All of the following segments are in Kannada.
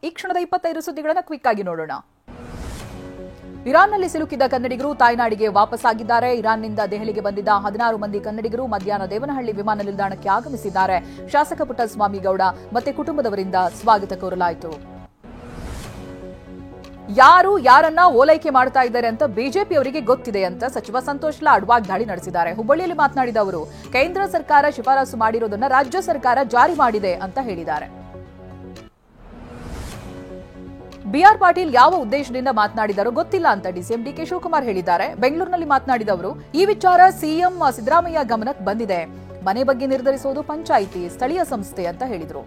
ಈ ಕ್ಷಣದ 25 ಸುದ್ದಿಗಳನ್ನು ಕ್ವಿಕ್ ಆಗಿ ನೋಡೋಣ. ಇರಾನ್ನಲ್ಲಿ ಸಿಲುಕಿದ್ದ ಕನ್ನಡಿಗರು ತಾಯ್ನಾಡಿಗೆ ವಾಪಸ್ಸಾಗಿದ್ದಾರೆ. ಇರಾನ್ನಿಂದ ದೆಹಲಿಗೆ ಬಂದಿದ್ದ 16 ಮಂದಿ ಕನ್ನಡಿಗರು ಮಧ್ಯಾಹ್ನ ದೇವನಹಳ್ಳಿ ವಿಮಾನ ನಿಲ್ದಾಣಕ್ಕೆ ಆಗಮಿಸಿದ್ದಾರೆ. ಶಾಸಕ ಪುಟ್ಟಸ್ವಾಮಿ ಗೌಡ ಮತ್ತೆ ಕುಟುಂಬದವರಿಂದ ಸ್ವಾಗತ ಕೋರಲಾಯಿತು. ಯಾರು ಯಾರನ್ನ ಓಲೈಕೆ ಮಾಡ್ತಾ ಇದ್ದಾರೆ ಅಂತ ಬಿಜೆಪಿ ಅವರಿಗೆ ಗೊತ್ತಿದೆ ಅಂತ ಸಚಿವ ಸಂತೋಷ್ ಲಾಡ್ ವಾಗ್ದಾಳಿ ನಡೆಸಿದ್ದಾರೆ. ಹುಬ್ಬಳ್ಳಿಯಲ್ಲಿ ಮಾತನಾಡಿದ ಅವರು, ಕೇಂದ್ರ ಸರ್ಕಾರ ಶಿಫಾರಸು ಮಾಡಿರೋದನ್ನ ರಾಜ್ಯ ಸರ್ಕಾರ ಜಾರಿ ಮಾಡಿದೆ ಅಂತ ಹೇಳಿದ್ದಾರೆ. ಬಿಆರ್ ಪಾಟೀಲ್ ಯಾವ ಉದ್ದೇಶದಿಂದ ಮಾತನಾಡಿದಾರೋ ಗೊತ್ತಿಲ್ಲ ಅಂತ ಡಿಸಿಎಂ ಡಿಕೆ ಶಿವಕುಮಾರ್ ಹೇಳಿದ್ದಾರೆ. ಬೆಂಗಳೂರಿನಲ್ಲಿ ಮಾತನಾಡಿದ ಅವರು, ಈ ವಿಚಾರ ಸಿಎಂ ಸಿದ್ದರಾಮಯ್ಯ ಗಮನಕ್ಕೆ ಬಂದಿದೆ. ಮನೆ ಬಗ್ಗೆ ನಿರ್ಧರಿಸುವುದು ಪಂಚಾಯಿತಿ, ಸ್ಥಳೀಯ ಸಂಸ್ಥೆ ಅಂತ ಹೇಳಿದರು.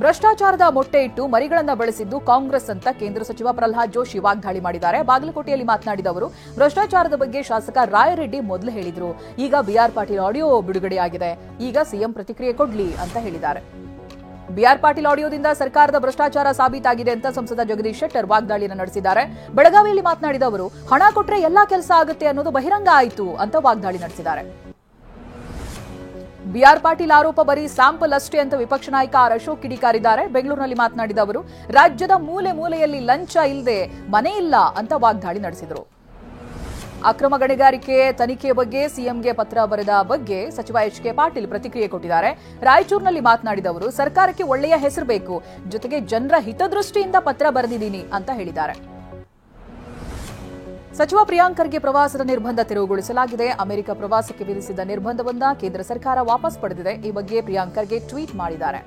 ಭ್ರಷ್ಟಾಚಾರದ ಮೊಟ್ಟೆ ಇಟ್ಟು ಮರಿಗಳನ್ನ ಬೆಳೆಸಿದ್ದು ಕಾಂಗ್ರೆಸ್ ಅಂತ ಕೇಂದ್ರ ಸಚಿವ ಪ್ರಹ್ಲಾದ್ ಜೋಶಿ ವಾಗ್ದಾಳಿ ಮಾಡಿದ್ದಾರೆ. ಬಾಗಲಕೋಟೆಯಲ್ಲಿ ಮಾತನಾಡಿದ ಅವರು, ಭ್ರಷ್ಟಾಚಾರದ ಬಗ್ಗೆ ಶಾಸಕ ರಾಯರೆಡ್ಡಿ ಮೊದಲು ಹೇಳಿದ್ರು. ಈಗ ಬಿಆರ್ ಪಾಟೀಲ್ ಆಡಿಯೋ ಬಿಡುಗಡೆಯಾಗಿದೆ. ಈಗ ಸಿಎಂ ಪ್ರತಿಕ್ರಿಯೆ ಕೊಡ್ಲಿ ಅಂತ ಹೇಳಿದ್ದಾರೆ. ಬಿಆರ್ ಪಾಟೀಲ್ ಆಡಿಯೋದಿಂದ ಸರ್ಕಾರದ ಭ್ರಷ್ಟಾಚಾರ ಸಾಬೀತಾಗಿದೆ ಅಂತ ಸಂಸದ ಜಗದೀಶ್ ಶೆಟ್ಟರ್ ವಾಗ್ದಾಳಿಯನ್ನು ನಡೆಸಿದ್ದಾರೆ. ಬೆಳಗಾವಿಯಲ್ಲಿ ಮಾತನಾಡಿದ ಅವರು, ಹಣ ಕೊಟ್ರೆ ಎಲ್ಲಾ ಕೆಲಸ ಆಗುತ್ತೆ ಅನ್ನೋದು ಬಹಿರಂಗ ಆಯಿತು ಅಂತ ವಾಗ್ದಾಳಿ ನಡೆಸಿದ್ದಾರೆ. ಬಿಆರ್ ಪಾಟೀಲ್ ಆರೋಪ ಬರೀ ಸ್ಯಾಂಪಲ್ ಅಷ್ಟೇ ಅಂತ ವಿಪಕ್ಷ ನಾಯಕ ಆರ್ ಅಶೋಕ್ ಕಿಡಿಕಾರಿದ್ದಾರೆ. ಬೆಂಗಳೂರಿನಲ್ಲಿ ಮಾತನಾಡಿದ ಅವರು, ರಾಜ್ಯದ ಮೂಲೆ ಮೂಲೆಯಲ್ಲಿ ಲಂಚ ಇಲ್ಲದೆ ಮನೆ ಇಲ್ಲ ಅಂತ ವಾಗ್ದಾಳಿ ನಡೆಸಿದರು. ಅಕ್ರಮ ಗಣಿಗಾರಿಕೆ ತನಿಖೆ ಬಗ್ಗೆ ಸಿಎಂಗೆ ಪತ್ರ ಬರೆದ ಬಗ್ಗೆ ಸಚಿವ ಎಚ್.ಕೆ. ಪಾಟೀಲ್ ಪ್ರತಿಕ್ರಿಯೆ ಕೊಟ್ಟಿದ್ದಾರೆ. ರಾಯಚೂರಿನಲ್ಲಿ ಮಾತನಾಡಿದ ಅವರು, ಸರ್ಕಾರಕ್ಕೆ ಒಳ್ಳೆಯ ಹೆಸರು ಬೇಕು, ಜೊತೆಗೆ ಜನರ ಹಿತದೃಷ್ಟಿಯಿಂದ ಪತ್ರ ಬರೆದಿದ್ದೀನಿ ಅಂತ ಹೇಳಿದ್ದಾರೆ. ಸಚಿವ ಪ್ರಿಯಾಂಕ್ ಖರ್ಗೆ ಪ್ರವಾಸದ ನಿರ್ಬಂಧ ತೆರವುಗೊಳಿಸಲಾಗಿದೆ. ಅಮೆರಿಕ ಪ್ರವಾಸಕ್ಕೆ ವಿಧಿಸಿದ್ದ ನಿರ್ಬಂಧವನ್ನ ಕೇಂದ್ರ ಸರ್ಕಾರ ವಾಪಸ್ ಪಡೆದಿದೆ. ಈ ಬಗ್ಗೆ ಪ್ರಿಯಾಂಕ್ ಖರ್ಗೆ ಟ್ವೀಟ್ ಮಾಡಿದ್ದಾರೆ.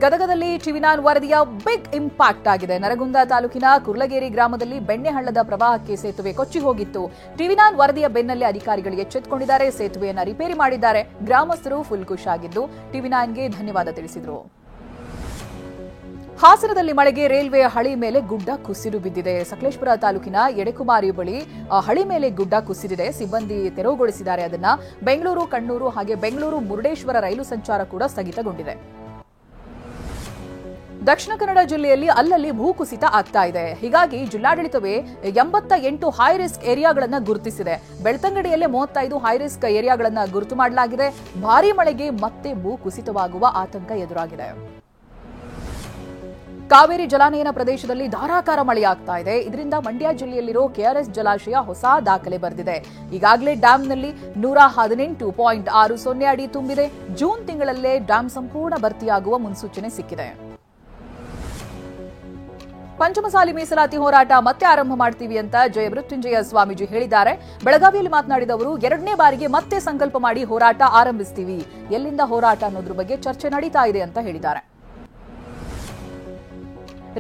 ಗದಗದಲ್ಲಿ ಟಿವಿನಾನ್ ವರದಿಯ ಬಿಗ್ ಇಂಪ್ಯಾಕ್ಟ್ ಆಗಿದೆ. ನರಗುಂದ ತಾಲೂಕಿನ ಕುರ್ಲಗೇರಿ ಗ್ರಾಮದಲ್ಲಿ ಬೆಣ್ಣೆಹಳ್ಳದ ಪ್ರವಾಹಕ್ಕೆ ಸೇತುವೆ ಕೊಚ್ಚಿ ಹೋಗಿತ್ತು. ಟಿವಿನಾನ್ ವರದಿಯ ಬೆನ್ನಲ್ಲೇ ಅಧಿಕಾರಿಗಳು ಎಚ್ಚೆತ್ತುಕೊಂಡಿದ್ದಾರೆ. ಸೇತುವೆಯನ್ನು ರಿಪೇರಿ ಮಾಡಿದ್ದಾರೆ. ಗ್ರಾಮಸ್ಥರು ಫುಲ್ ಖುಷ್ ಆಗಿದ್ದು ಟಿವಿನಾನ್ಗೆ ಧನ್ಯವಾದ ತಿಳಿಸಿದರು. ಹಾಸನದಲ್ಲಿ ಮಳೆಗೆ ರೈಲ್ವೆ ಹಳಿ ಮೇಲೆ ಗುಡ್ಡ ಕುಸಿದು ಬಿದ್ದಿದೆ. ಸಕಲೇಶಪುರ ತಾಲೂಕಿನ ಎಡೆಕುಮಾರಿ ಬಳಿ ಹಳಿ ಮೇಲೆ ಗುಡ್ಡ ಕುಸಿದಿದೆ. ಸಿಬ್ಬಂದಿ ತೆರವುಗೊಳಿಸಿದ್ದಾರೆ. ಅದನ್ನ ಬೆಂಗಳೂರು ಕಣ್ಣೂರು ಹಾಗೆ ಬೆಂಗಳೂರು ಮುರುಡೇಶ್ವರ ರೈಲು ಸಂಚಾರ ಕೂಡ ಸ್ಥಗಿತಗೊಂಡಿದೆ. ದಕ್ಷಿಣ ಕನ್ನಡ ಜಿಲ್ಲೆಯಲ್ಲಿ ಅಲ್ಲಲ್ಲಿ ಭೂಕುಸಿತ ಆಗ್ತಾ ಇದೆ. ಹೀಗಾಗಿ ಜಿಲ್ಲಾಡಳಿತವೇ 88 ಹೈ ರಿಸ್ಕ್ ಏರಿಯಾಗಳನ್ನು ಗುರುತಿಸಿದೆ. ಬೆಳ್ತಂಗಡಿಯಲ್ಲೇ 35 ಹೈ ರಿಸ್ಕ್ ಏರಿಯಾಗಳನ್ನು ಗುರುತು ಮಾಡಲಾಗಿದೆ. ಭಾರೀ ಮಳೆಗೆ ಮತ್ತೆ ಭೂಕುಸಿತವಾಗುವ ಆತಂಕ ಎದುರಾಗಿದೆ. ಕಾವೇರಿ ಜಲಾನಯನ ಪ್ರದೇಶದಲ್ಲಿ ಧಾರಾಕಾರ ಮಳೆಯಾಗ್ತಾ ಇದೆ. ಇದರಿಂದ ಮಂಡ್ಯ ಜಿಲ್ಲೆಯಲ್ಲಿರೋ ಕೆಆರ್ಎಸ್ ಜಲಾಶಯ ಹೊಸ ದಾಖಲೆ ಬರೆದಿದೆ. ಈಗಾಗಲೇ ಡ್ಯಾಂನಲ್ಲಿ 118.60 ಅಡಿ ತುಂಬಿದೆ. ಜೂನ್ ತಿಂಗಳಲ್ಲೇ ಡ್ಯಾಂ ಸಂಪೂರ್ಣ ಭರ್ತಿಯಾಗುವ ಮುನ್ಸೂಚನೆ ಸಿಕ್ಕಿದೆ. ಪಂಚಮಸಾಲಿ ಮೀಸಲಾತಿ ಹೋರಾಟ ಮತ್ತೆ ಆರಂಭ ಮಾಡ್ತೀವಿ ಅಂತ ಜಯಮೃತ್ಯುಂಜಯ ಸ್ವಾಮೀಜಿ ಹೇಳಿದ್ದಾರೆ. ಬೆಳಗಾವಿಯಲ್ಲಿ ಮಾತನಾಡಿದ ಅವರು, 2ನೇ ಬಾರಿಗೆ ಮತ್ತೆ ಸಂಕಲ್ಪ ಮಾಡಿ ಹೋರಾಟ ಆರಂಭಿಸ್ತೀವಿ. ಎಲ್ಲಿಂದ ಹೋರಾಟ ಅನ್ನೋದ್ರ ಬಗ್ಗೆ ಚರ್ಚೆ ನಡೀತಾ ಇದೆ ಅಂತ ಹೇಳಿದ್ದಾರೆ.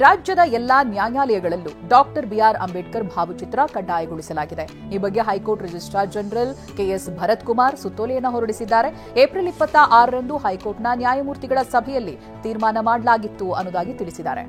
ರಾಜ್ಯದ ಎಲ್ಲಾ ನ್ಯಾಯಾಲಯಗಳಲ್ಲೂ ಡಾಕ್ಟರ್ ಬಿಆರ್ ಅಂಬೇಡ್ಕರ್ ಭಾವಚಿತ್ರ ಕಡ್ಡಾಯಗೊಳಿಸಲಾಗಿದೆ. ಈ ಬಗ್ಗೆ high court registrar general K S Bharath Kumar ಸುತ್ತೋಲೆಯನ್ನು ಹೊರಡಿಸಿದ್ದಾರೆ. ಏಪ್ರಿಲ್ 26ರಂದು ಹೈಕೋರ್ಟ್ನ ನ್ಯಾಯಮೂರ್ತಿಗಳ ಸಭೆಯಲ್ಲಿ ತೀರ್ಮಾನ ಮಾಡಲಾಗಿತ್ತು ಅನ್ನೋದಾಗಿ ತಿಳಿಸಿದ್ದಾರೆ.